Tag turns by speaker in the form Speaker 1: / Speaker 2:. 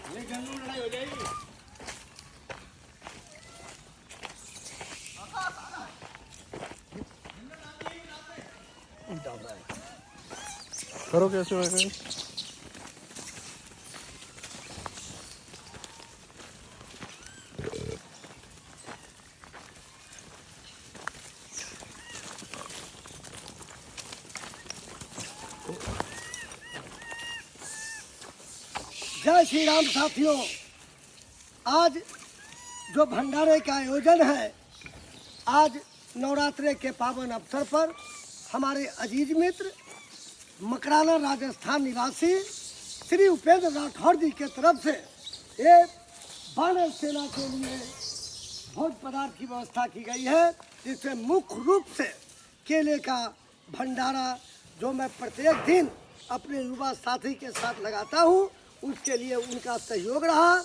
Speaker 1: ये जंगल में लड़ाई हो जाएगी।
Speaker 2: करो कैसे होएगा ये?
Speaker 3: जय श्री राम साथियों, आज जो भंडारे का आयोजन है, आज नवरात्रे के पावन अवसर पर हमारे अजीज मित्र मकराना राजस्थान निवासी श्री उपेंद्र राठौर जी के तरफ से ये बानर सेना के लिए भोज पदार्थ की व्यवस्था की गई है, जिसमें मुख्य रूप से केले का भंडारा जो मैं प्रत्येक दिन अपने युवा साथी के साथ लगाता हूँ, उसके लिए उनका सहयोग रहा।